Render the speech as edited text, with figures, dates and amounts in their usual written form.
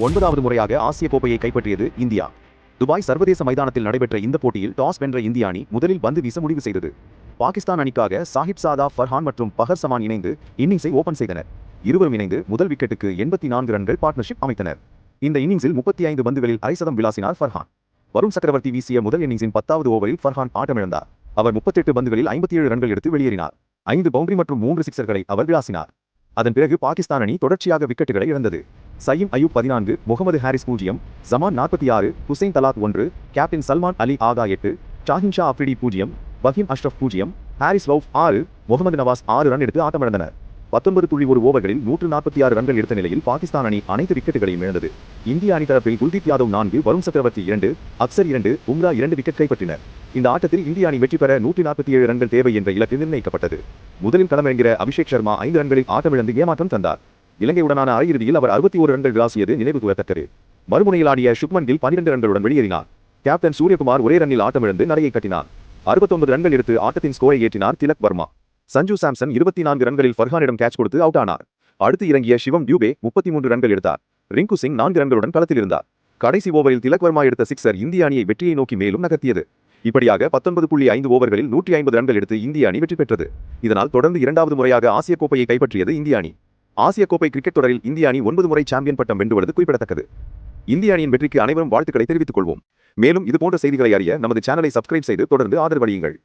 9வது முறையாக ஆசிய கோப்பையை கைப்பற்றியது இந்தியா. துபாய் சர்வதேச மைதானத்தில் நடைபெற்ற இந்த போட்டியில் டாஸ் வென்ற இந்திய அணி முதலில் பந்து வீச முடிவு செய்தது. பாகிஸ்தான் அணிக்காக சாஹிப் சாதா ஃபர்ஹான் மற்றும் பஹர் சமான் இணைந்து இன்னிங்ஸை ஓபன் செய்தனர். இருவரும் இணைந்து முதல் விக்கெட்டுக்கு 84 ரன்கள் பார்ட்னர்ஷிப் அமைத்தனர். இந்த இன்னிங்ஸில் 35 பந்துகளில் அரை சதம் விளாசினார் ஃபர்ஹான். வருண் சக்கரவர்த்தி வீசிய முதல் இன்னிங்ஸின் 10வது ஓவரில் ஃபர்ஹான் ஆட்டமிழந்தார். அவர் 38 பந்துகளில் 57 ரன்கள் எடுத்து வெளியேறினார். 5 பவுண்டரி மற்றும் 3 சிக்சர்களை அவர் விளாசினார். அதன் பிறகு பாகிஸ்தான் அணி தொடர்ச்சியாக விக்கெட்டுகளை இழந்தது. சயீம் அயூப் 14, முகமது ஹாரிஸ் 0, ஜமான் 46, ஹுசைன் தலாத் 1, கேப்டன் சல்மான் அலி ஆகா 8, ஷாஹின் ஷா அப்ரிடி 0, வஹீம் அஷ்ரப் 0, ஹாரிஸ் ரவுஃப் 6, முகமது நவாஸ் 6 ரன் எடுத்து ஆட்டமிழந்தனர். 19.1 ஓவர்களில் 146 ரன்கள் எடுத்த நிலையில் பாகிஸ்தான் அணி அனைத்து விக்கெட்டுகளையும் இழந்தது. இந்திய அணி தரப்பில் குல்தீப் யாதவ் 4, வருண் சக்கரவர்த்தி 2, அக்சர் 2, உம்ரா 2 விக்கெட் கைப்பற்றினர். இந்த ஆட்டத்தில் இந்திய அணி வெற்றி பெற 147 ரன்கள் தேவை என்ற இலக்கு நிர்ணயிக்கப்பட்டது. முதலில் களமிறங்கிய அபிஷேக் சர்மா 5 ரன்களில் ஆட்டமிழந்து ஏமாற்றம் தந்தார். இலங்கையுடனான அரையிறுதியில் அவர் 61 ரன்கள் விளாசியது நினைவு கூறத்தக்கது. மறுமுனையில் ஆடிய சுப்மன் கில் 12 ரன்களுடன் வெளியேறினார். கேப்டன் சூரியகுமார் ஒரே ரன்னில் ஆட்டமிழந்து நடையை கட்டினார். 69 ரன்கள் எடுத்து ஆட்டத்தின் ஸ்கோரை ஏற்றினார் திலக் வர்மா. சஞ்சு சாம்சன் 24 ரன்களில் ஃபர்ஹானிடம் கேட்ச் கொடுத்து அவுட் ஆனார். அடுத்து இறங்கிய சிவம் டியூபே 33 ரன்கள் எடுத்தார். ரிங்கு சிங் 4 ரன்களுடன் களத்தில் இருந்தார். கடைசி ஓவரில் திலக் வர்மா எடுத்த சிக்ஸர் இந்திய அணியை வெற்றியை நோக்கி மேலும் நகர்த்தியது. இப்படியாக 19.5 ஓவர்களில் 150 ரன்கள் எடுத்து இந்திய அணி வெற்றி பெற்றது. இதனால் தொடர்ந்து 2வது முறையாக ஆசிய கோப்பையை கைப்பற்றியது இந்திய அணி. ஆசிய கோப்பை கிரிக்கெட் தொடரில் இந்திய அணி 9 முறை சாம்பியன் பட்டம் வென்றுள்ளது குறிப்பிடத்தக்கது. இந்திய அணியின் வெற்றிக்கு அனைவரும் வாழ்த்துக்களை தெரிவித்துக் கொள்வோம். மேலும் இதுபோன்ற செய்திகளை அறிய நமது சேனலை சப்ஸ்கிரைப் செய்து தொடர்ந்து ஆதரவளியுங்கள்.